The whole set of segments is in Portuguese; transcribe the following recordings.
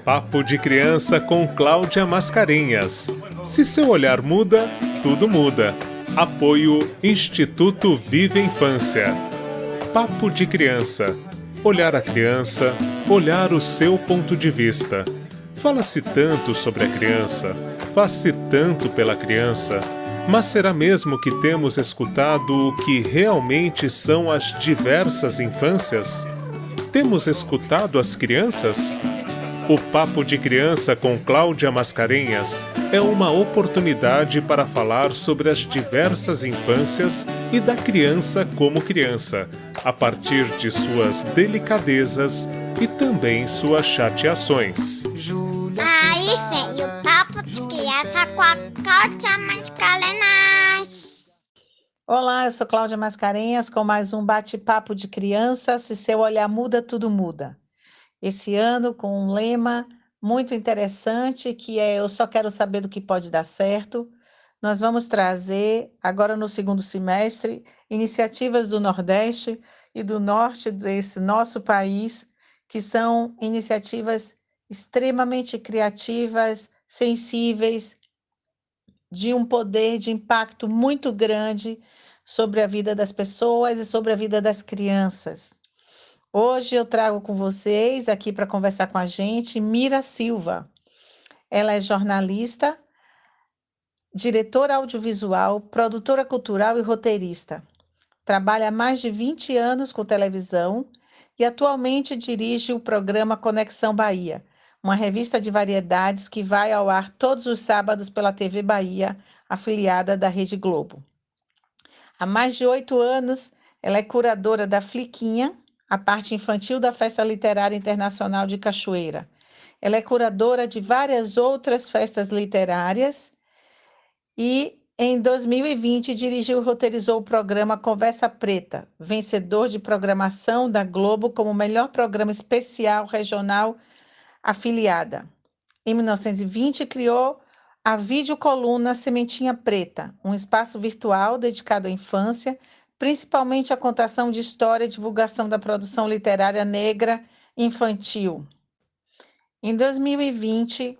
Papo de Criança com Cláudia Mascarenhas. Se seu olhar muda, tudo muda. Apoio Instituto Vive Infância. Papo de Criança. Olhar a criança, olhar o seu ponto de vista. Fala-se tanto sobre a criança, faz-se tanto pela criança, mas será mesmo que temos escutado o que realmente são as diversas infâncias? Temos escutado as crianças? O Papo de Criança com Cláudia Mascarenhas é uma oportunidade para falar sobre as diversas infâncias e da criança como criança, a partir de suas delicadezas e também suas chateações. Aí vem o Papo de Criança com a Cláudia Mascarenhas. Olá, eu sou Cláudia Mascarenhas com mais um bate-papo de criança. Se seu olhar muda, tudo muda. Esse ano com um lema muito interessante que é Eu só quero saber do que pode dar certo. Nós vamos trazer, agora no segundo semestre, iniciativas do Nordeste e do Norte desse nosso país, que são iniciativas extremamente criativas, sensíveis, de um poder de impacto muito grande sobre a vida das pessoas e sobre a vida das crianças. Hoje eu trago com vocês, aqui para conversar com a gente, Mira Silva. Ela é jornalista, diretora audiovisual, produtora cultural e roteirista. Trabalha há mais de 20 anos com televisão e atualmente dirige o programa Conexão Bahia, uma revista de variedades que vai ao ar todos os sábados pela TV Bahia, afiliada da Rede Globo. Há mais de 8 anos, ela é curadora da Fliquinha, a parte infantil da Festa Literária Internacional de Cachoeira. Ela é curadora de várias outras festas literárias e, em 2020, dirigiu e roteirizou o programa Conversa Preta, vencedor de programação da Globo como melhor programa especial regional afiliada. Em 1920, criou a videocoluna Sementinha Preta, um espaço virtual dedicado à infância, principalmente à contação de história e divulgação da produção literária negra infantil. Em 2020,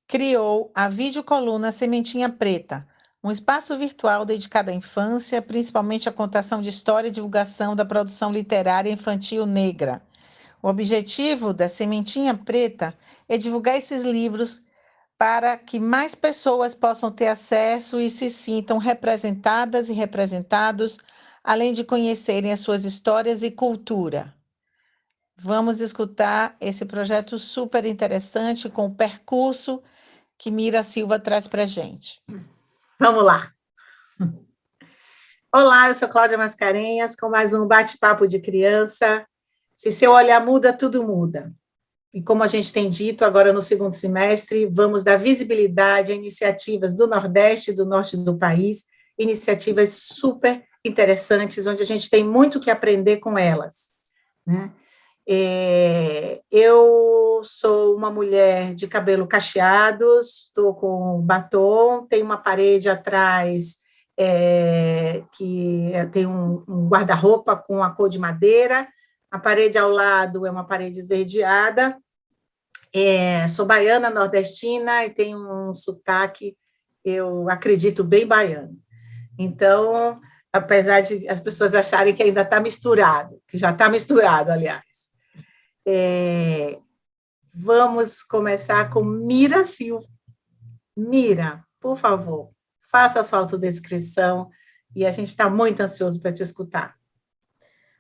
criou a videocoluna Sementinha Preta, um espaço virtual dedicado à infância, principalmente à contação de história e divulgação da produção literária infantil negra. O objetivo da Sementinha Preta é divulgar esses livros para que mais pessoas possam ter acesso e se sintam representadas e representados, além de conhecerem as suas histórias e cultura. Vamos escutar esse projeto super interessante com o percurso que Mira Silva traz para a gente. Vamos lá. Olá, eu sou Cláudia Mascarenhas com mais um bate-papo de criança. Se seu olhar muda, tudo muda. E como a gente tem dito, agora no segundo semestre, vamos dar visibilidade a iniciativas do Nordeste e do Norte do país, iniciativas super interessantes, onde a gente tem muito que aprender com elas, né? Eu sou uma mulher de cabelo cacheado, estou com batom, tem uma parede atrás que tem um guarda-roupa com a cor de madeira, a parede ao lado é uma parede esverdeada. Sou baiana, nordestina e tenho um sotaque, eu acredito, bem baiano. Então, apesar de as pessoas acharem que ainda está misturado, que já está misturado, aliás. Vamos começar com Mira Silva. Mira, por favor, faça a sua autodescrição e a gente está muito ansioso para te escutar.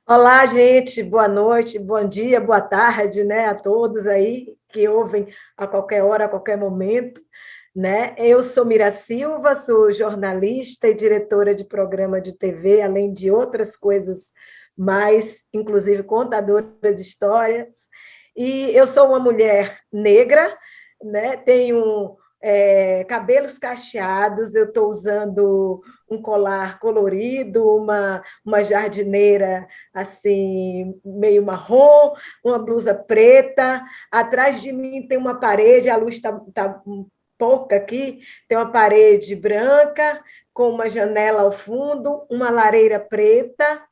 Olá, gente, boa noite, bom dia, boa tarde, né, a todos aí que ouvem a qualquer hora, a qualquer momento, né? Eu sou Mira Silva, sou jornalista e diretora de programa de TV, além de outras coisas mais, inclusive contadora de histórias, e eu sou uma mulher negra, né? Tenho cabelos cacheados, eu estou usando um colar colorido, uma jardineira assim, meio marrom, uma blusa preta, atrás de mim tem uma parede, a luz está pouca aqui, tem uma parede branca, com uma janela ao fundo, uma lareira preta,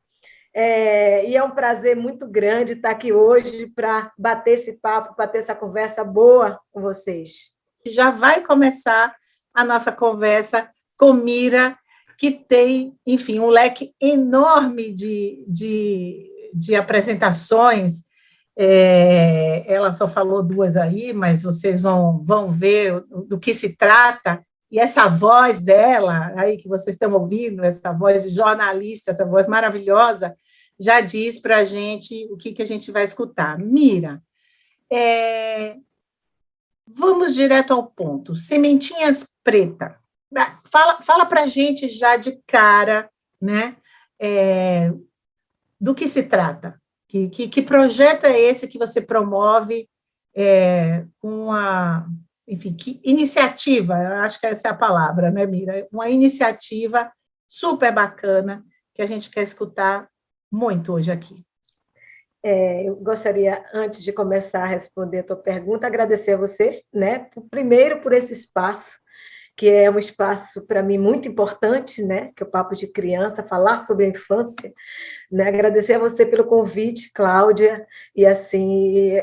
E é um prazer muito grande estar aqui hoje para bater esse papo, bater essa conversa boa com vocês. Já vai começar a nossa conversa com Mira, que tem, enfim, um leque enorme de apresentações. Ela só falou 2 aí, mas vocês vão ver do que se trata. E essa voz dela, aí que vocês estão ouvindo, essa voz de jornalista, essa voz maravilhosa, já diz para a gente o que a gente vai escutar. Mira, vamos direto ao ponto. Sementinhas Preta. Fala para a gente já de cara, né, do que se trata. Que projeto é esse que você promove com enfim, que iniciativa, eu acho que essa é a palavra, né, Mira? Uma iniciativa super bacana que a gente quer escutar muito hoje aqui. Eu gostaria, antes de começar a responder a tua pergunta, agradecer a você, né, primeiro por esse espaço, que é um espaço, para mim, muito importante, né, que é o Papo de Criança, falar sobre a infância, né, agradecer a você pelo convite, Cláudia, e, assim,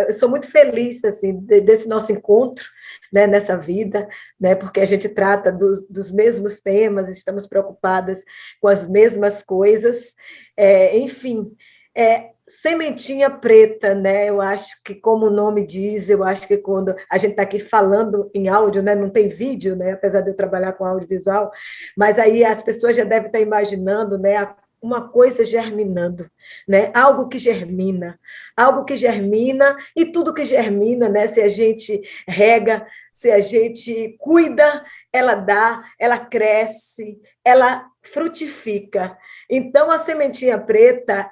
eu sou muito feliz, assim, desse nosso encontro, né, nessa vida, né, porque a gente trata dos mesmos temas, estamos preocupadas com as mesmas coisas, enfim, Sementinha Preta, né? Eu acho que, como o nome diz, eu acho que quando a gente está aqui falando em áudio, né? Não tem vídeo, né? Apesar de eu trabalhar com audiovisual, mas aí as pessoas já devem estar imaginando, né? Uma coisa germinando, né? Algo que germina, e tudo que germina, né? Se a gente rega, se a gente cuida, ela dá, ela cresce, ela frutifica. Então, a Sementinha Preta,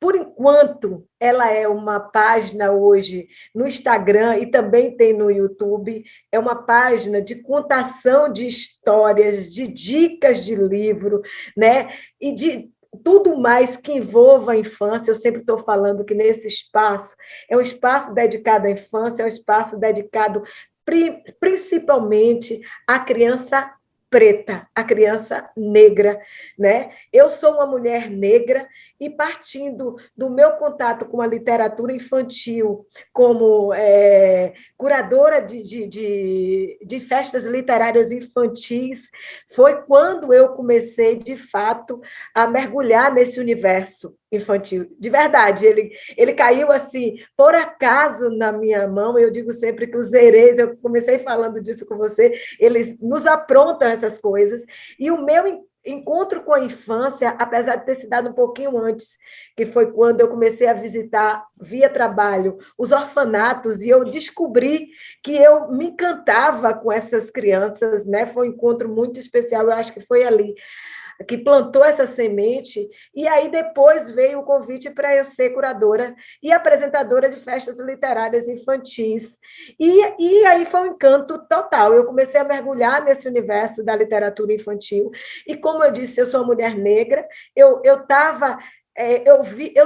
por enquanto, ela é uma página hoje no Instagram e também tem no YouTube, é uma página de contação de histórias, de dicas de livro, né? E de tudo mais que envolva a infância. Eu sempre estou falando que nesse espaço é um espaço dedicado à infância, é um espaço dedicado principalmente à criança preta, a criança negra, né? Eu sou uma mulher negra e, partindo do meu contato com a literatura infantil, como curadora de festas literárias infantis, foi quando eu comecei, de fato, a mergulhar nesse universo infantil. De verdade, ele caiu assim, por acaso, na minha mão. Eu digo sempre que os herês, eu comecei falando disso com você, eles nos aprontam essas coisas, e o meu encontro com a infância, apesar de ter se dado um pouquinho antes, que foi quando eu comecei a visitar, via trabalho, os orfanatos, e eu descobri que eu me encantava com essas crianças, né? Foi um encontro muito especial, eu acho que foi ali que plantou essa semente, e aí depois veio o convite para eu ser curadora e apresentadora de festas literárias infantis. E aí foi um encanto total. Eu comecei a mergulhar nesse universo da literatura infantil, e como eu disse, eu sou uma mulher negra, eu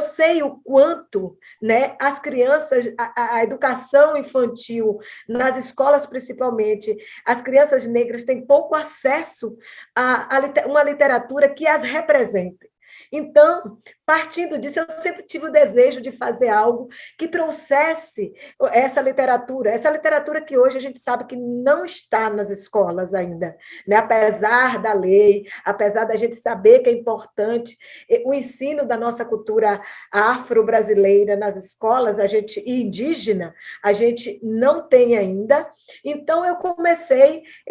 sei o quanto, né, as crianças, a educação infantil, nas escolas principalmente, as crianças negras têm pouco acesso a uma literatura que as represente. Então, partindo disso, eu sempre tive o desejo de fazer algo que trouxesse essa literatura que hoje a gente sabe que não está nas escolas ainda, né? Apesar da lei, apesar da gente saber que é importante o ensino da nossa cultura afro-brasileira nas escolas, e indígena, a gente não tem ainda. Então,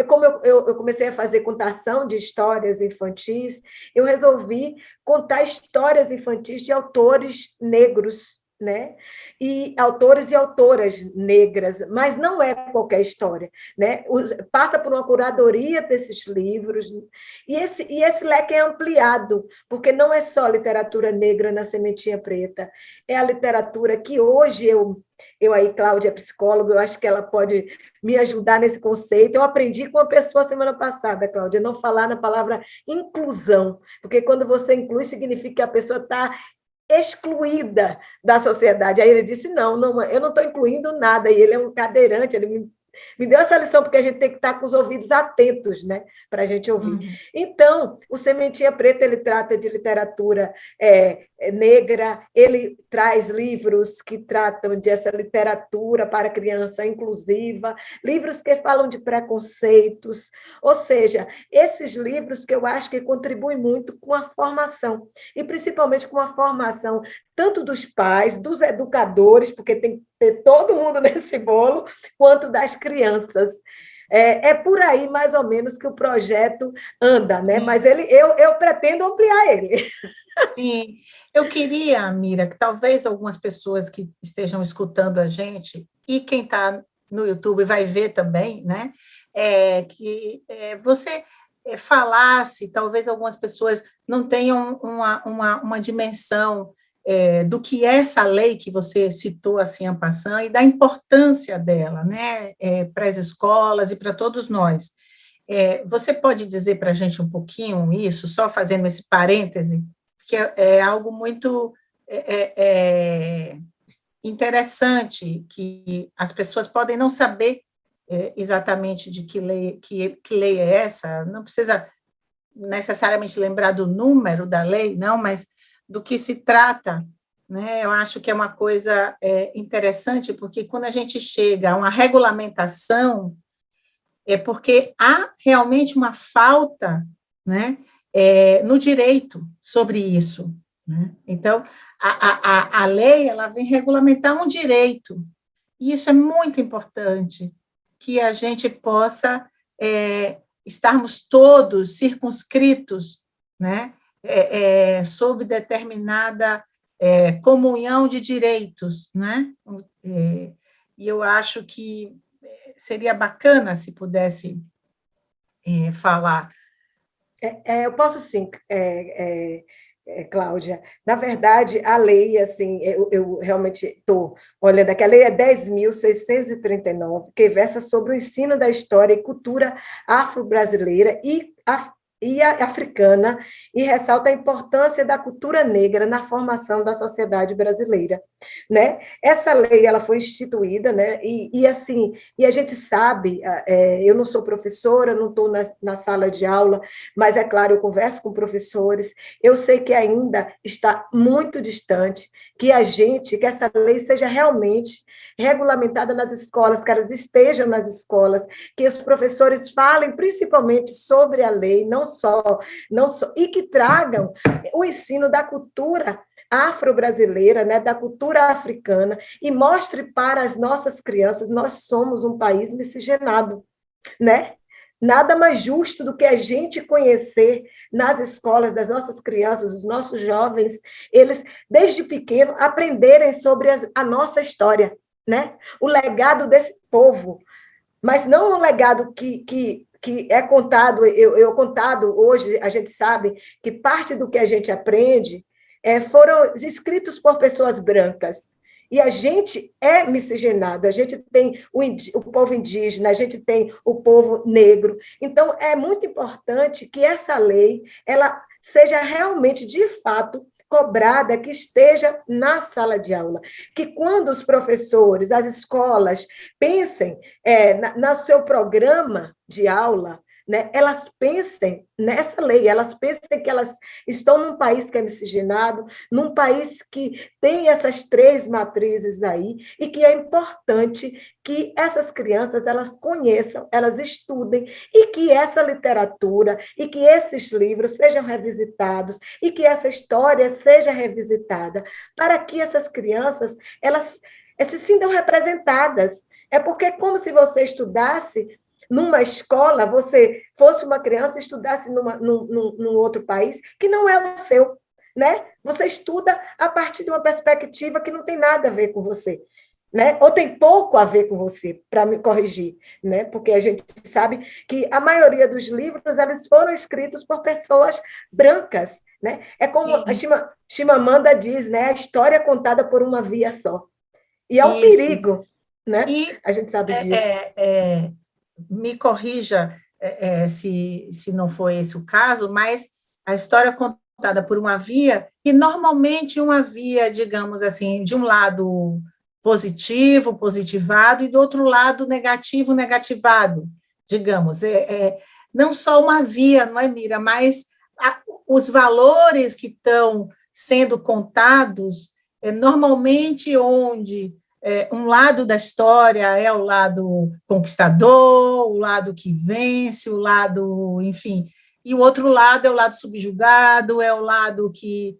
como eu comecei a fazer contação de histórias infantis, eu resolvi contar histórias infantis de autores negros, né? E autores e autoras negras, mas não é qualquer história, né? Passa por uma curadoria desses livros, e esse leque é ampliado, porque não é só literatura negra na Sementinha Preta, é a literatura que hoje eu aí, Cláudia, psicóloga, eu acho que ela pode me ajudar nesse conceito. Eu aprendi com uma pessoa semana passada, Cláudia, não falar na palavra inclusão, porque quando você inclui, significa que a pessoa está excluída da sociedade. Aí ele disse, não, eu não estou incluindo nada, e ele é um cadeirante, ele me Me deu essa lição, porque a gente tem que estar com os ouvidos atentos, né, para a gente ouvir. Uhum. Então, o Sementinha Preta, ele trata de literatura negra, ele traz livros que tratam dessa literatura para criança inclusiva, livros que falam de preconceitos, ou seja, esses livros que eu acho que contribuem muito com a formação, e principalmente com a formação tanto dos pais, dos educadores, porque tem que ter todo mundo nesse bolo, quanto das crianças. É por aí, mais ou menos, que o projeto anda, né? Mas eu pretendo ampliar ele. Sim, eu queria, Mira, que talvez algumas pessoas que estejam escutando a gente, e quem está no YouTube vai ver também, né? Que você falasse, talvez algumas pessoas não tenham uma dimensão do que é essa lei que você citou assim en passant e da importância dela, né, para as escolas e para todos nós. Você pode dizer para a gente um pouquinho isso, só fazendo esse parêntese, que é algo muito interessante, que as pessoas podem não saber exatamente de que lei é essa, não precisa necessariamente lembrar do número da lei, não, mas do que se trata, né? Eu acho que é uma coisa interessante, porque quando a gente chega a uma regulamentação, é porque há realmente uma falta, né, no direito sobre isso, né? Então, a lei ela vem regulamentar um direito, e isso é muito importante, que a gente possa estarmos todos circunscritos, né, sob determinada comunhão de direitos, né? E eu acho que seria bacana se pudesse falar. Eu posso sim, Cláudia. Na verdade, a lei, assim, eu realmente estou olhando aqui, a lei é 10.639, que versa sobre o ensino da história e cultura afro-brasileira e africana, e ressalta a importância da cultura negra na formação da sociedade brasileira, né? Essa lei ela foi instituída, né? Assim, e a gente sabe, eu não sou professora, não estou na sala de aula, mas é claro, eu converso com professores, eu sei que ainda está muito distante, que essa lei seja realmente regulamentada nas escolas, que elas estejam nas escolas, que os professores falem principalmente sobre a lei, não só, e que tragam o ensino da cultura afro-brasileira, né, da cultura africana, e mostre para as nossas crianças, nós somos um país miscigenado, né? Nada mais justo do que a gente conhecer nas escolas das nossas crianças, dos nossos jovens, eles, desde pequeno, aprenderem sobre a nossa história, né? O legado desse povo, mas não um legado que é contado, contado hoje, a gente sabe que parte do que a gente aprende foram escritos por pessoas brancas. E a gente é miscigenado, a gente tem o povo indígena, a gente tem o povo negro. Então, é muito importante que essa lei ela seja realmente, de fato, cobrada, que esteja na sala de aula, que quando os professores, as escolas pensem no seu programa de aula, né, elas pensem nessa lei, elas pensem que elas estão num país que é miscigenado, num país que tem essas 3 matrizes aí, e que é importante que essas crianças elas conheçam, elas estudem, e que essa literatura, e que esses livros sejam revisitados, e que essa história seja revisitada, para que essas crianças elas se sintam representadas. É porque é como se você estudasse numa escola, você fosse uma criança e estudasse num outro país que não é o seu, né? Você estuda a partir de uma perspectiva que não tem nada a ver com você, né? Ou tem pouco a ver com você, para me corrigir, né? Porque a gente sabe que a maioria dos livros eles foram escritos por pessoas brancas, né? É como a Chimamanda diz, né? A história é contada por uma via só. E é um perigo, né? A gente sabe disso. Me corrija se não foi esse o caso, mas a história contada por uma via, e normalmente uma via, digamos assim, de um lado positivo, positivado, e do outro lado, negativo, negativado, digamos. Não só uma via, não é, Mira, mas os valores que estão sendo contados, normalmente onde um lado da história é o lado conquistador, o lado que vence, o lado, enfim, e o outro lado é o lado subjugado, é o lado que,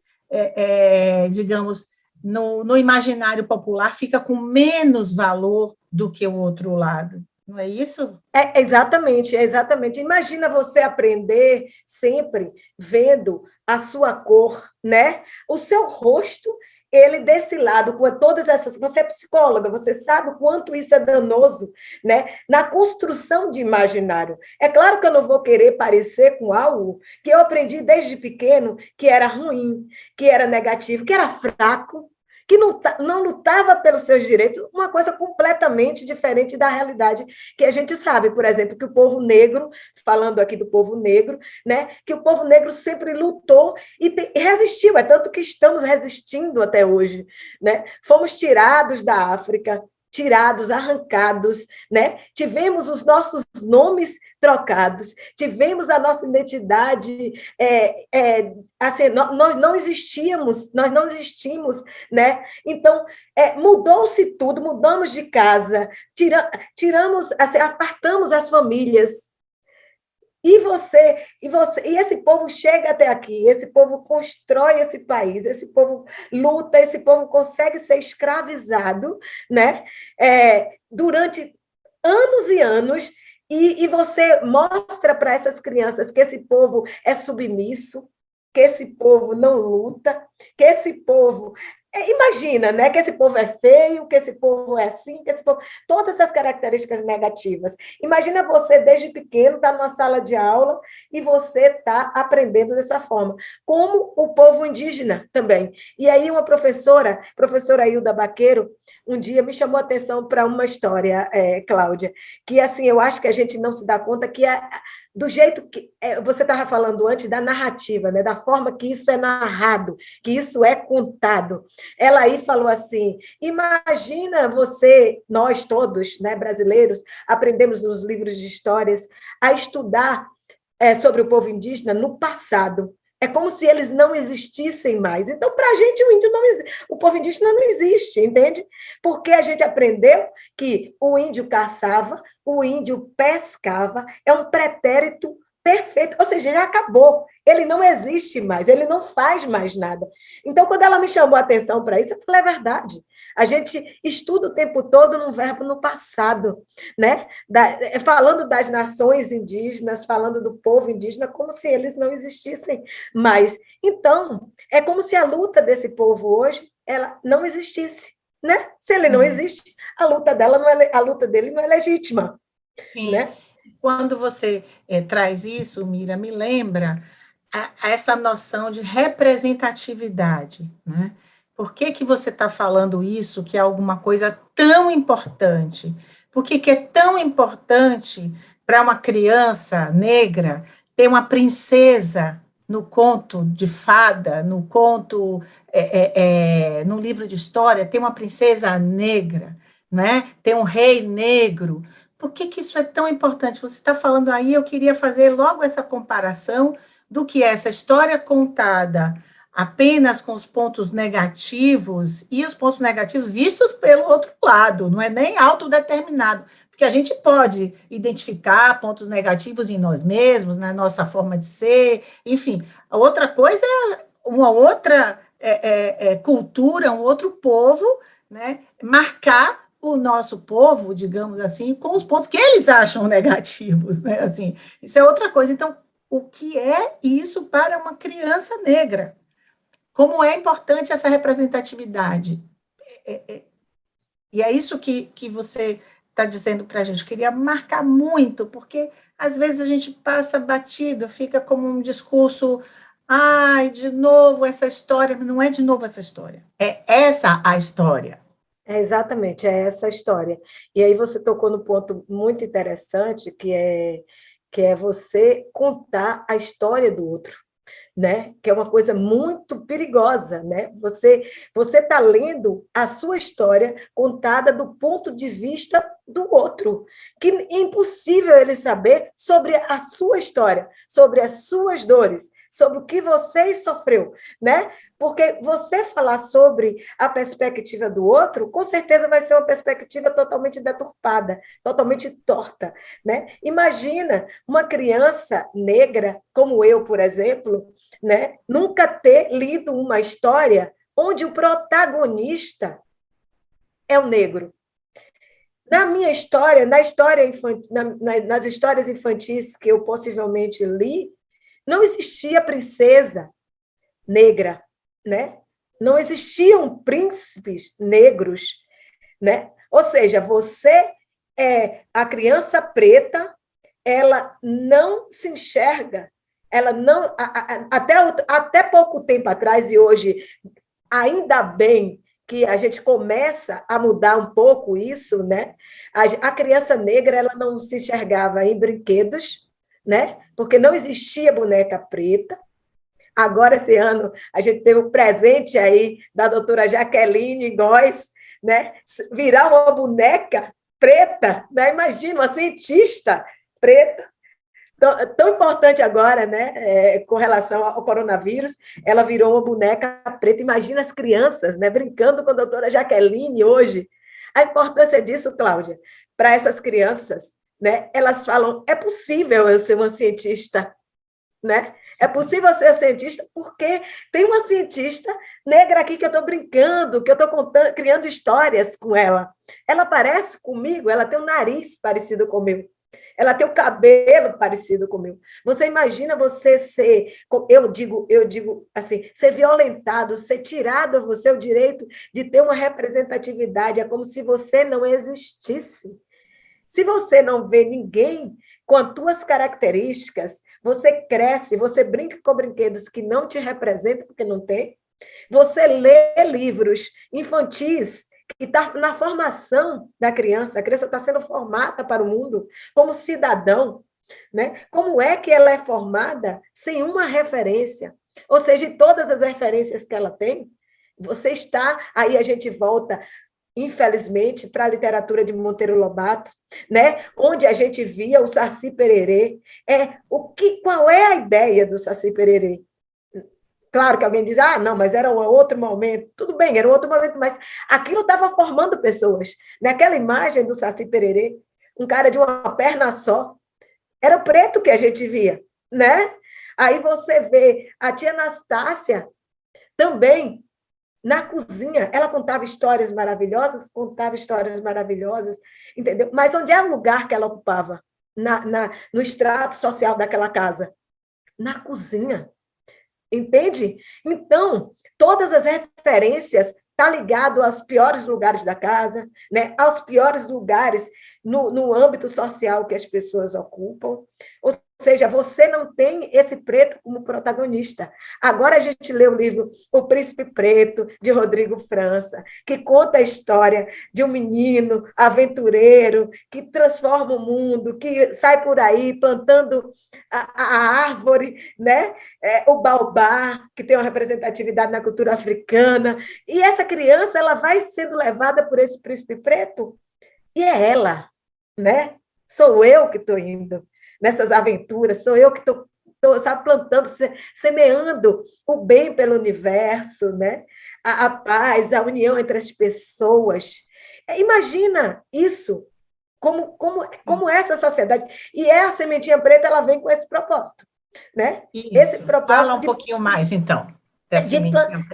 digamos, no imaginário popular fica com menos valor do que o outro lado. Não é isso? Exatamente, exatamente. Imagina você aprender sempre vendo a sua cor, né? O seu rosto, ele desse lado, com todas essas. Você é psicóloga, você sabe o quanto isso é danoso, né? Na construção de imaginário. É claro que eu não vou querer parecer com algo que eu aprendi desde pequeno que era ruim, que era negativo, que era fraco, que não lutava pelos seus direitos, uma coisa completamente diferente da realidade que a gente sabe, por exemplo, que o povo negro, falando aqui do povo negro, né, que o povo negro sempre lutou e resistiu, é tanto que estamos resistindo até hoje, né? Fomos tirados da África, tirados, arrancados, né? Tivemos os nossos nomes trocados, tivemos a nossa identidade, assim, nós não existíamos, né? Então, mudou-se tudo, mudamos de casa, tiramos, assim, apartamos as famílias. E esse povo chega até aqui, esse povo constrói esse país, esse povo luta, esse povo consegue ser escravizado, né? Durante anos e anos, e você mostra para essas crianças que esse povo é submisso, que esse povo não luta, que esse povo... Imagina, né, que esse povo é feio, que esse povo é assim, que esse povo... Todas essas características negativas. Imagina você, desde pequeno, estar numa sala de aula e você está aprendendo dessa forma. Como o povo indígena também. E aí uma professora Hilda Baqueiro, um dia me chamou a atenção para uma história, Cláudia, que assim, eu acho que a gente não se dá conta que do jeito que você estava falando antes, da narrativa, né, da forma que isso é narrado, que isso é contado. Ela aí falou assim, imagina você, nós todos, né, brasileiros, aprendemos nos livros de histórias a estudar sobre o povo indígena no passado. É como se eles não existissem mais. Então, para a gente, o povo indígena não existe, entende? Porque a gente aprendeu que o índio caçava, o índio pescava, é um pretérito perfeito, ou seja, já acabou. Ele não existe mais, ele não faz mais nada. Então, quando ela me chamou a atenção para isso, eu falei, é verdade. A gente estuda o tempo todo num verbo no passado, né? Falando das nações indígenas, falando do povo indígena, como se eles não existissem mais. Então, é como se a luta desse povo hoje ela não existisse, né? Se ele não existe, a luta dele não é legítima. Sim. Né? Quando você traz isso, Mira, me lembra essa noção de representatividade, né? Por que você está falando isso, que é alguma coisa tão importante? Por que é tão importante para uma criança negra ter uma princesa no conto de fada, no conto, no livro de história, ter uma princesa negra, né? Ter um rei negro? Por que isso é tão importante? Você está falando aí, eu queria fazer logo essa comparação do que é essa história contada apenas com os pontos negativos e os pontos negativos vistos pelo outro lado, não é nem autodeterminado, porque a gente pode identificar pontos negativos em nós mesmos, na nossa forma de ser, enfim. A outra coisa é uma outra cultura, um outro povo, né, marcar o nosso povo, digamos assim, com os pontos que eles acham negativos, né? Assim, isso é outra coisa. Então, o que é isso para uma criança negra? Como é importante essa representatividade? E é isso que você está dizendo para a gente. Eu queria marcar muito, porque às vezes a gente passa batido, fica como um discurso, ai, de novo essa história, mas não é de novo essa história. É essa a história. Exatamente, é essa a história. E aí você tocou no ponto muito interessante, que é você contar a história do outro, né? Que é uma coisa muito perigosa, né? Você está lendo a sua história contada do ponto de vista do outro, que é impossível ele saber sobre a sua história, sobre as suas dores, sobre o que você sofreu, né? Porque você falar sobre a perspectiva do outro, com certeza vai ser uma perspectiva totalmente deturpada, totalmente torta, né? Imagina uma criança negra, como eu, por exemplo, né? Nunca ter lido uma história onde o protagonista é o negro. Na minha história, nas histórias infantis que eu possivelmente li, não existia princesa negra, né? Não existiam príncipes negros, né? Ou seja, você é a criança preta, ela não se enxerga, ela não até pouco tempo atrás e hoje ainda bem que a gente começa a mudar um pouco isso, né? A criança negra ela não se enxergava em brinquedos, né? Porque não existia boneca preta. Agora, esse ano, a gente teve o presente aí da doutora Jaqueline Góes, né? Virar uma boneca preta, né? Imagina, uma cientista preta, tão importante agora, né? Com relação ao coronavírus, ela virou uma boneca preta. Imagina as crianças, né? Brincando com a doutora Jaqueline hoje. A importância disso, Cláudia, para essas crianças, né? Elas falam, é possível eu ser uma cientista, né? É possível ser cientista porque tem uma cientista negra aqui que eu estou brincando, que eu estou criando histórias com ela. Ela parece comigo, ela tem um nariz parecido com o meu. Ela tem o cabelo parecido com o meu. Você imagina você ser, eu digo assim, ser violentado, ser tirado a você o direito de ter uma representatividade, é como se você não existisse. Se você não vê ninguém com as tuas características, você cresce, você brinca com brinquedos que não te representam, porque não tem. Você lê livros infantis que está na formação da criança. A criança está sendo formada para o mundo como cidadão, né? Como é que ela é formada sem uma referência? Ou seja, todas as referências que ela tem, você está... Aí a gente volta, infelizmente, para a literatura de Monteiro Lobato, né? Onde a gente via o Saci Pererê. Qual é a ideia do Saci Pererê? Claro que alguém diz, não, mas era um outro momento. Tudo bem, era um outro momento, mas aquilo estava formando pessoas. Naquela imagem do Saci Pererê, um cara de uma perna só, era o preto que a gente via, né? Aí você vê a tia Anastácia também, na cozinha, ela contava histórias maravilhosas, entendeu? Mas onde é o lugar que ela ocupava? No extrato social daquela casa? Na cozinha. Entende? Então, todas as referências estão ligadas aos piores lugares da casa, né? Aos piores lugares no âmbito social que as pessoas ocupam. Ou seja, você não tem esse preto como protagonista. Agora a gente lê o livro O Príncipe Preto, de Rodrigo França, que conta a história de um menino aventureiro que transforma o mundo, que sai por aí plantando a árvore, né? O baobá, que tem uma representatividade na cultura africana. E essa criança ela vai sendo levada por esse príncipe preto, e é ela, né? Sou eu que estou indo nessas aventuras, sou eu que estou plantando, semeando o bem pelo universo, né? A paz, a união entre as pessoas. Imagina isso, como essa sociedade. E a sementinha preta ela vem com esse propósito, né? Isso. Esse propósito Fala um pouquinho mais, então,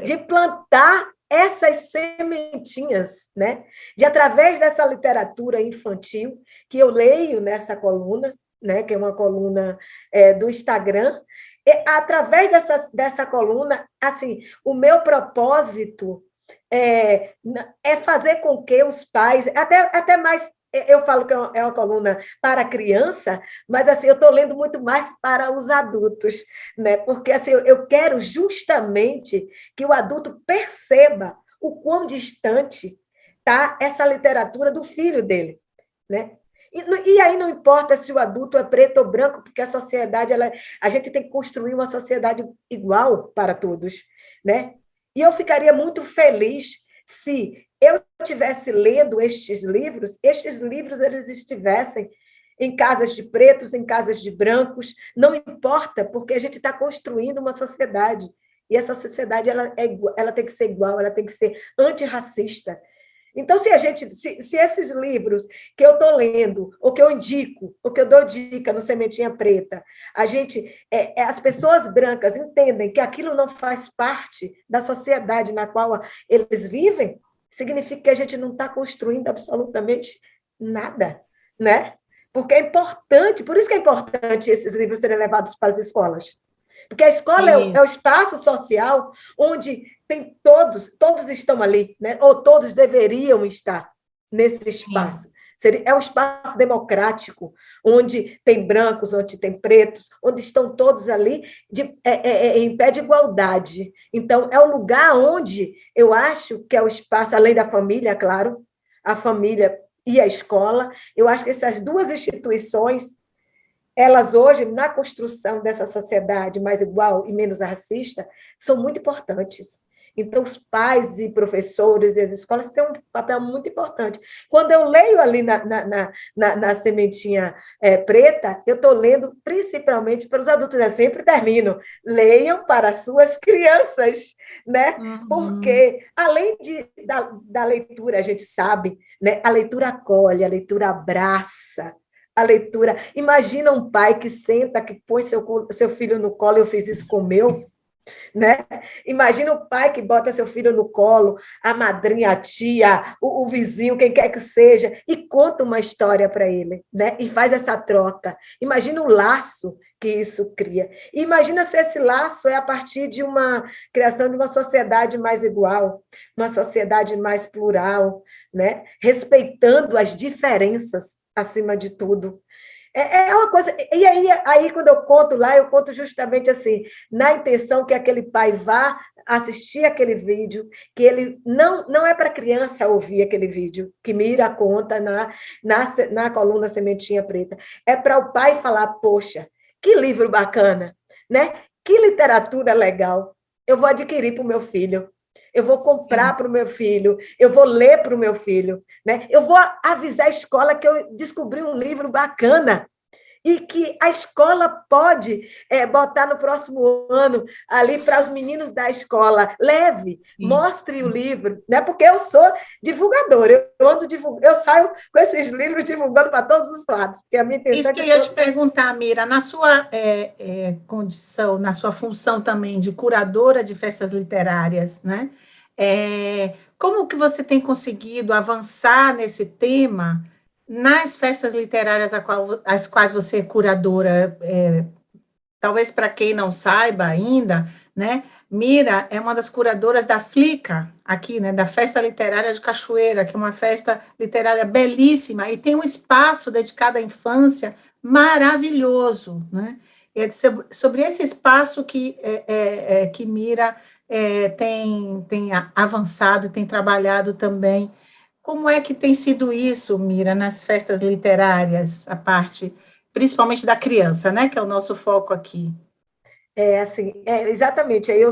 de plantar essas sementinhas, né? De através dessa literatura infantil que eu leio nessa coluna, né? Que é uma coluna do Instagram, através dessa coluna, assim, o meu propósito é fazer com que os pais, até mais, eu falo que é uma coluna para criança, mas assim, eu estou lendo muito mais para os adultos, né? Porque assim, eu quero justamente que o adulto perceba o quão distante está essa literatura do filho dele, né? E aí não importa se o adulto é preto ou branco, porque a sociedade, a gente tem que construir uma sociedade igual para todos, né? E eu ficaria muito feliz se eu estivesse lendo estes livros eles estivessem em casas de pretos, em casas de brancos, não importa, porque a gente está construindo uma sociedade, e essa sociedade ela tem que ser igual, ela tem que ser antirracista. Então, se esses livros que eu estou lendo, ou que eu indico, ou que eu dou dica no Sementinha Preta, as pessoas brancas entendem que aquilo não faz parte da sociedade na qual eles vivem, significa que a gente não está construindo absolutamente nada, né? Porque é importante, por isso que é importante esses livros serem levados para as escolas. Porque a escola é o espaço social onde tem todos estão ali, né? Ou todos deveriam estar nesse espaço. É um espaço democrático, onde tem brancos, onde tem pretos, onde estão todos ali em pé de igualdade. Então, é um lugar onde eu acho que é o espaço, além da família, claro, a família e a escola, eu acho que essas duas instituições, elas hoje, na construção dessa sociedade mais igual e menos racista, são muito importantes. Então, os pais e professores e as escolas têm um papel muito importante. Quando eu leio ali na Sementinha Preta, eu estou lendo principalmente para os adultos, eu sempre termino, leiam para suas crianças, né? Uhum. Porque, além da leitura, a gente sabe, né? A leitura acolhe, a leitura abraça, a leitura. Imagina um pai que senta, que põe seu filho no colo, eu fiz isso com o meu, né? Imagina o pai que bota seu filho no colo, a madrinha, a tia, o vizinho, quem quer que seja, e conta uma história para ele, né? E faz essa troca. Imagina o laço que isso cria. E imagina se esse laço é a partir de uma criação de uma sociedade mais igual, uma sociedade mais plural, né? Respeitando as diferenças acima de tudo. É uma coisa... E aí, quando eu conto lá, eu conto justamente assim, na intenção que aquele pai vá assistir aquele vídeo, que ele não é para criança ouvir aquele vídeo, que Mira conta na coluna Sementinha Preta. É para o pai falar, poxa, que livro bacana, né? Que literatura legal. Eu vou adquirir para o meu filho. Eu vou comprar para o meu filho, eu vou ler para o meu filho, né? Eu vou avisar a escola que eu descobri um livro bacana e que a escola pode botar no próximo ano ali para os meninos da escola. Leve, mostre o livro, né? Porque eu sou divulgadora, eu saio com esses livros divulgando para todos os lados. Porque a minha intenção Isso que eu ia te perguntar, Mira, na sua condição, na sua função também de curadora de festas literárias, né? Como que você tem conseguido avançar nesse tema nas festas literárias às quais você é curadora? Talvez para quem não saiba ainda, né? Mira é uma das curadoras da Flica, aqui, né? Da Festa Literária de Cachoeira, que é uma festa literária belíssima e tem um espaço dedicado à infância maravilhoso, né? E é sobre esse espaço que Mira tem avançado, tem trabalhado também. Como é que tem sido isso, Mira, nas festas literárias, a parte, principalmente da criança, né, que é o nosso foco aqui? Exatamente. Eu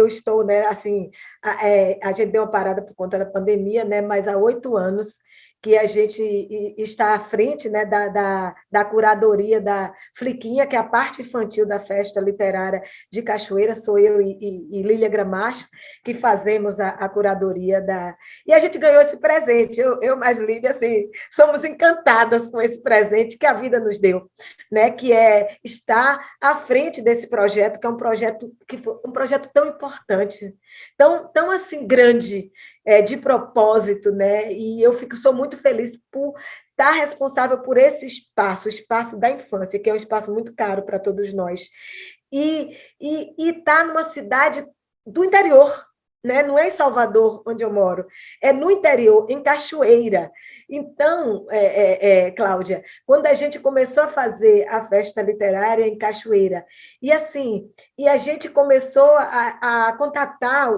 estou, né, assim, a gente deu uma parada por conta da pandemia, né, mas há 8 anos que a gente está à frente, né, da curadoria da Fliquinha, que é a parte infantil da festa literária de Cachoeira, sou eu e Lília Gramacho, que fazemos a curadoria da... E a gente ganhou esse presente, eu mais Lília, assim, somos encantadas com esse presente que a vida nos deu, né, que é estar à frente desse projeto, que é um projeto tão importante, tão assim, grande, de propósito, né? E eu sou muito feliz por estar responsável por esse espaço, o espaço da infância, que é um espaço muito caro para todos nós. E estar numa cidade do interior, né? Não é em Salvador, onde eu moro, é no interior, em Cachoeira. Então, Cláudia, quando a gente começou a fazer a festa literária em Cachoeira, e a gente começou a contatar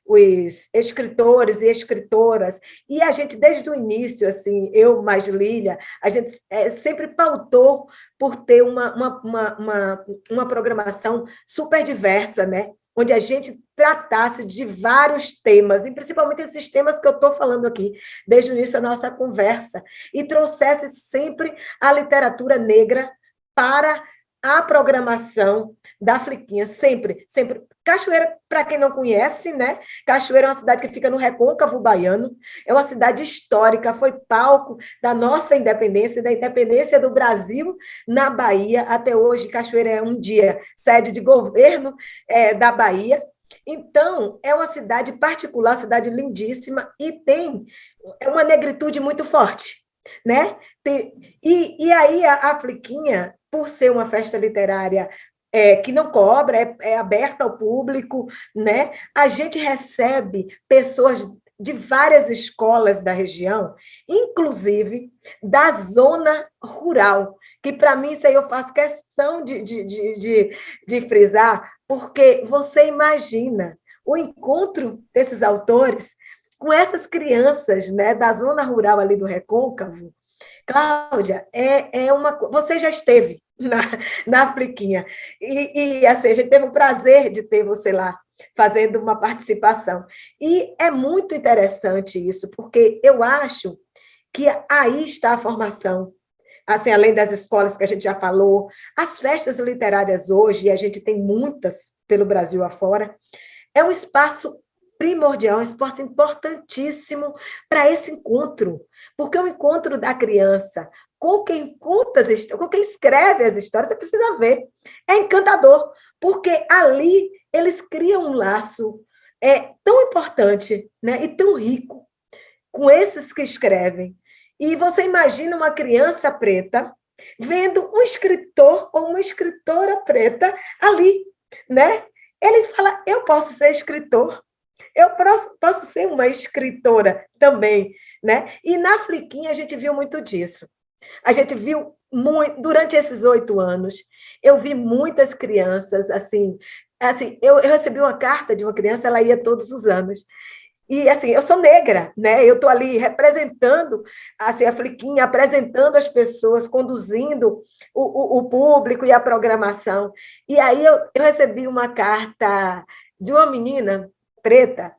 os escritores e escritoras, e a gente, desde o início, assim, eu mais Lília, a gente sempre pautou por ter uma programação super diversa, né? Onde a gente tratasse de vários temas, e principalmente esses temas que eu estou falando aqui, desde o início da nossa conversa, e trouxesse sempre a literatura negra para a programação da Fliquinha, sempre, sempre. Cachoeira, para quem não conhece, né? Cachoeira é uma cidade que fica no Recôncavo Baiano, é uma cidade histórica, foi palco da nossa independência, da independência do Brasil na Bahia. Até hoje, Cachoeira é um dia sede de governo da Bahia. Então, é uma cidade particular, cidade lindíssima, e tem uma negritude muito forte, né? E aí a Fliquinha, por ser uma festa literária que não cobra, é aberta ao público, né? A gente recebe pessoas de várias escolas da região, inclusive da zona rural, que para mim isso aí eu faço questão de frisar, porque você imagina o encontro desses autores com essas crianças, né, da zona rural ali do Recôncavo. Cláudia, você já esteve na Fliquinha, e assim, a gente teve o prazer de ter você lá, fazendo uma participação. E é muito interessante isso, porque eu acho que aí está a formação, assim, além das escolas que a gente já falou, as festas literárias hoje, e a gente tem muitas pelo Brasil afora, é um espaço primordial, um espaço importantíssimo para esse encontro, porque o encontro da criança com quem conta as histórias, com quem escreve as histórias, você precisa ver, é encantador, porque ali eles criam um laço tão importante, né, e tão rico com esses que escrevem. E você imagina uma criança preta vendo um escritor ou uma escritora preta ali, né? Ele fala, eu posso ser escritor, eu posso ser uma escritora também, né? E na Fliquinha a gente viu muito disso. A gente viu muito, durante esses 8 anos, eu vi muitas crianças, assim eu recebi uma carta de uma criança, ela ia todos os anos, e assim, eu sou negra, né? Eu estou ali representando assim, a Fliquinha, apresentando as pessoas, conduzindo o público e a programação. E aí eu recebi uma carta de uma menina preta,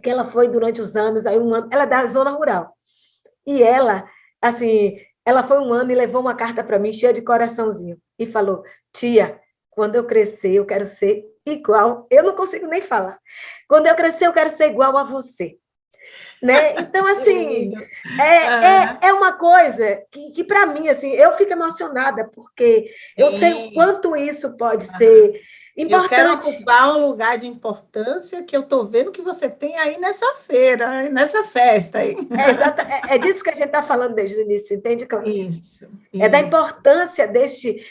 que ela foi durante os anos, aí ela é da zona rural. E ela, assim, ela foi um ano e levou uma carta para mim, cheia de coraçãozinho, e falou, tia, quando eu crescer, eu quero ser igual, eu não consigo nem falar. Quando eu crescer, eu quero ser igual a você. Né? Então, assim, é uma coisa que para mim, assim, eu fico emocionada, porque eu sei o quanto isso pode ser importante. Eu quero ocupar um lugar de importância que eu estou vendo que você tem aí nessa feira, nessa festa. Aí. É disso que a gente está falando desde o início, entende, Cláudia? Isso. É da importância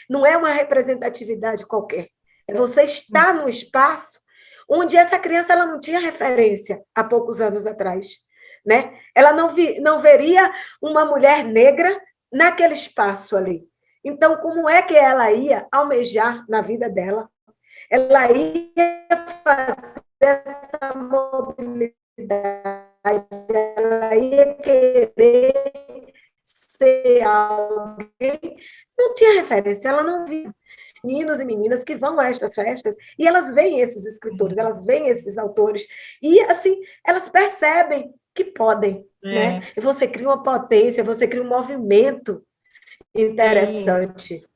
não é uma representatividade qualquer, é você estar num espaço onde essa criança ela não tinha referência há poucos anos atrás, né? Ela não veria uma mulher negra naquele espaço ali. Então, como é que ela ia almejar na vida dela? Ela ia fazer essa mobilidade, ela ia querer ser alguém, não tinha referência, ela não via meninos e meninas que vão a estas festas e elas veem esses escritores, elas veem esses autores e, assim, elas percebem que podem, né? E você cria uma potência, você cria um movimento interessante.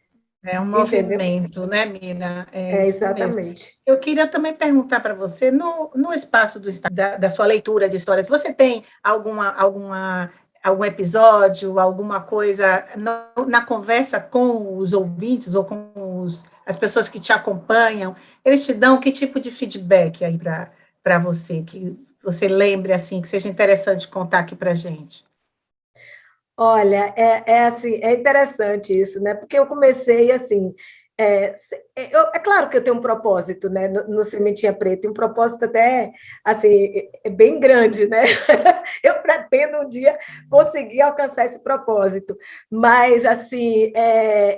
É um movimento, né, Mira? Exatamente. Mesmo. Eu queria também perguntar para você, no espaço da sua leitura de histórias, você tem algum episódio, alguma coisa na conversa com os ouvintes ou com as pessoas que te acompanham, eles te dão que tipo de feedback aí para você, que você lembre, assim, que seja interessante contar aqui para a gente? Olha, assim, é interessante isso, né? Porque eu comecei assim, É claro que eu tenho um propósito, né, no Sementinha Preta, e um propósito até, assim, bem grande, né? Eu pretendo um dia conseguir alcançar esse propósito, mas, assim,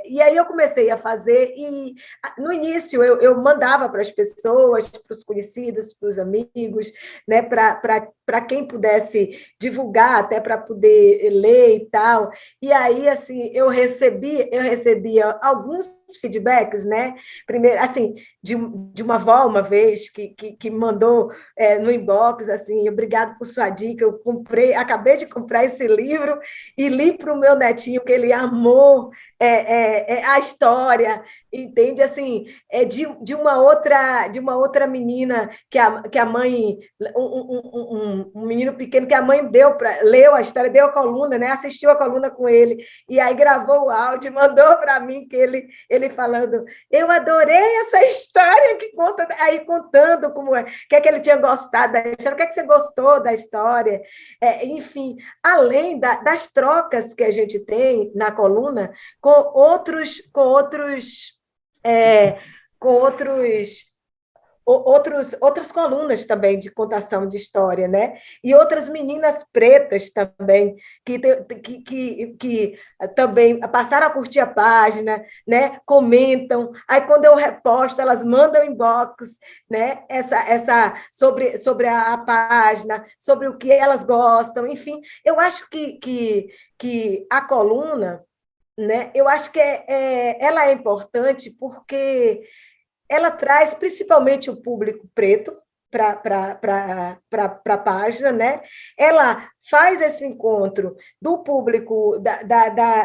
e aí eu comecei a fazer, e no início eu mandava para as pessoas, para os conhecidos, para os amigos, né, para quem pudesse divulgar, até para poder ler e tal, e aí, assim, eu recebia alguns feedbacks, né? Primeiro, assim, de uma avó uma vez que mandou no inbox, assim, obrigado por sua dica, eu acabei de comprar esse livro e li para o meu netinho que ele amou a história, entende? Assim, de uma outra menina que a mãe, um menino pequeno que a mãe leu a história, deu a coluna, né? Assistiu a coluna com ele, e aí gravou o áudio, mandou para mim que ele falando, eu adorei essa história que conta, aí contando como o que é que ele tinha gostado da história, o que é que você gostou da história, enfim, além das trocas que a gente tem na coluna com outros é, com outras colunas também de contação de história, né? E outras meninas pretas também, que também passaram a curtir a página, né? Comentam, aí quando eu reposto, elas mandam inbox, né? Sobre a página, sobre o que elas gostam, enfim, eu acho que a coluna, né? Eu acho que ela é importante porque ela traz principalmente o público preto para a página, né? Ela faz esse encontro do público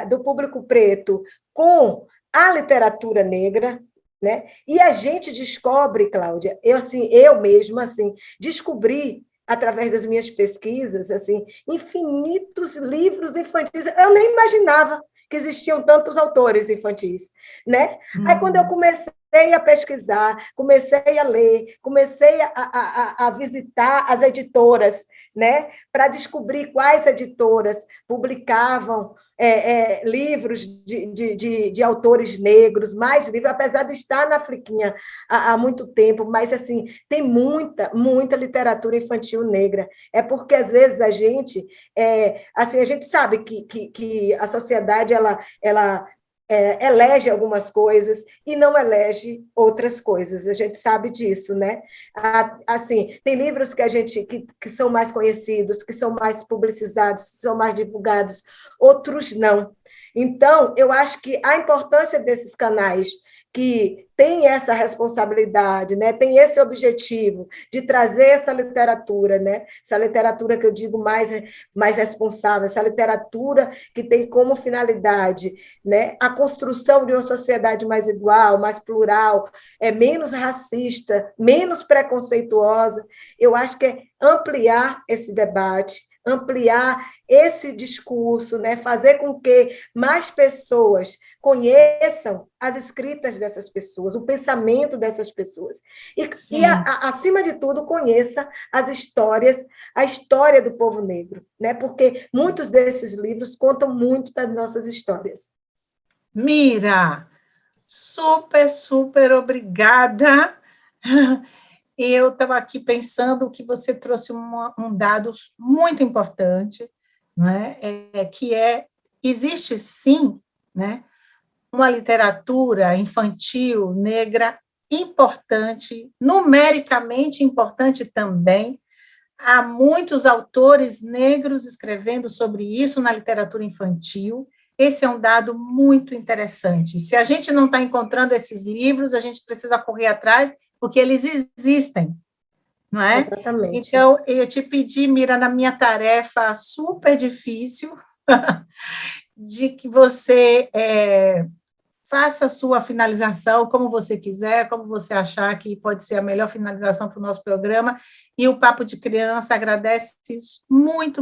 do público preto com a literatura negra, né? E a gente descobre, Cláudia, eu mesma assim, descobri através das minhas pesquisas, assim, infinitos livros infantis. Eu nem imaginava que existiam tantos autores infantis, né? Aí, quando eu comecei a pesquisar, comecei a ler, comecei a visitar as editoras, né? Para descobrir quais editoras publicavam livros de autores negros, mais livros, apesar de estar na Afriquinha há muito tempo, mas assim tem muita literatura infantil negra. É porque às vezes a gente sabe que a sociedade ela elege algumas coisas e não elege outras coisas. A gente sabe disso, né? Assim, tem livros que são mais conhecidos, que são mais publicizados, que são mais divulgados, outros não. Então, eu acho que a importância desses canais que tem essa responsabilidade, né? Tem esse objetivo de trazer essa literatura, né? Essa literatura que eu digo mais responsável, essa literatura que tem como finalidade, né, a construção de uma sociedade mais igual, mais plural, menos racista, menos preconceituosa. Eu acho que é ampliar esse debate, ampliar esse discurso, né? Fazer com que mais pessoas conheçam as escritas dessas pessoas, o pensamento dessas pessoas. Acima de tudo, conheça a história do povo negro, né? Porque muitos desses livros contam muito das nossas histórias. Mira, super obrigada. Eu estava aqui pensando que você trouxe um dado muito importante, né? Existe sim, né, uma literatura infantil negra importante, numericamente importante também. Há muitos autores negros escrevendo sobre isso na literatura infantil. Esse é um dado muito interessante. Se a gente não está encontrando esses livros, a gente precisa correr atrás, porque eles existem, não é? Exatamente. Então, eu te pedi, Mira, na minha tarefa super difícil, de que você faça a sua finalização como você quiser, como você achar que pode ser a melhor finalização para o nosso programa, e o Papo de Criança agradece muito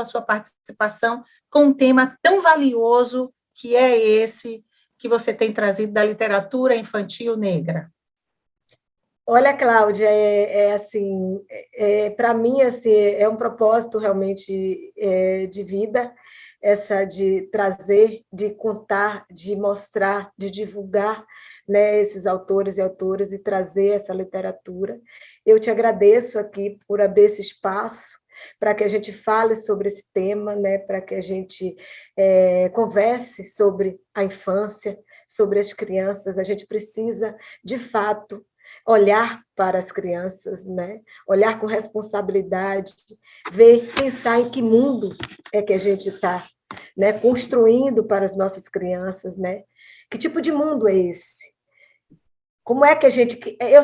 a sua participação com um tema tão valioso que é esse que você tem trazido da literatura infantil negra. Olha, Cláudia, assim, para mim, assim, é um propósito realmente de vida, essa de trazer, de contar, de mostrar, de divulgar, né, esses autores e autoras e trazer essa literatura. Eu te agradeço aqui por abrir esse espaço para que a gente fale sobre esse tema, né, para que a gente converse sobre a infância, sobre as crianças. A gente precisa, de fato, olhar para as crianças, né? Olhar com responsabilidade, ver, pensar em que mundo é que a gente está, né, construindo para as nossas crianças, né? Que tipo de mundo é esse? Como é que a gente... Eu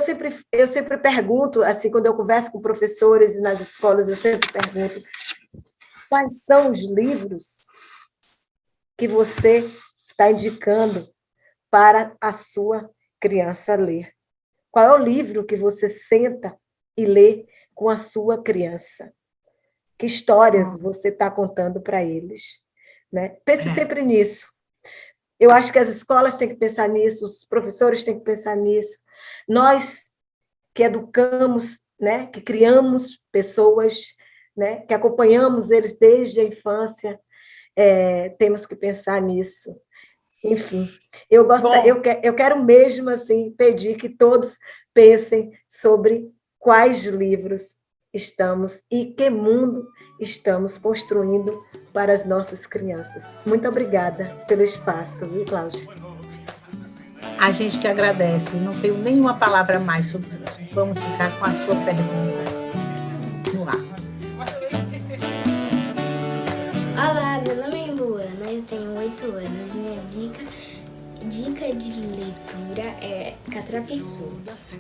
sempre pergunto, assim, quando eu converso com professores nas escolas, eu sempre pergunto quais são os livros que você está indicando para a sua criança ler. Qual é o livro que você senta e lê com a sua criança? Que histórias você está contando para eles? Né? Pense sempre nisso. Eu acho que as escolas têm que pensar nisso, os professores têm que pensar nisso. Nós que educamos, né, que criamos pessoas, né, que acompanhamos eles desde a infância, temos que pensar nisso. Enfim, eu quero mesmo assim, pedir que todos pensem sobre quais livros estamos e que mundo estamos construindo para as nossas crianças. Muito obrigada pelo espaço, viu, Cláudia? A gente que agradece, não tenho nenhuma palavra a mais sobre isso. Vamos ficar com a sua pergunta no ar. Olá, meu nome é Luana, eu tenho 8 anos e minha dica de leitura é Catrapiçu,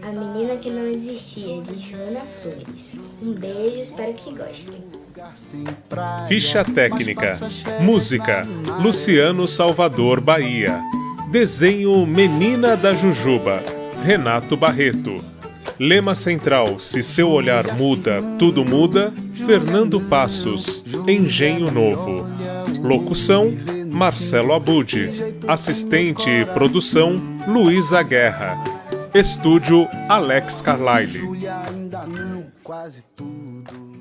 A Menina que Não Existia, de Joana Flores. Um beijo, espero que gostem. Ficha técnica. Música: Luciano Salvador Bahia. Desenho: Menina da Jujuba, Renato Barreto. Lema central: Se seu olhar muda, tudo muda, Fernando Passos, Engenho Novo. Locução: Marcelo Abud. Assistente e produção: Luísa Guerra. Estúdio: Alex Carlyle. Ainda não, quase tudo.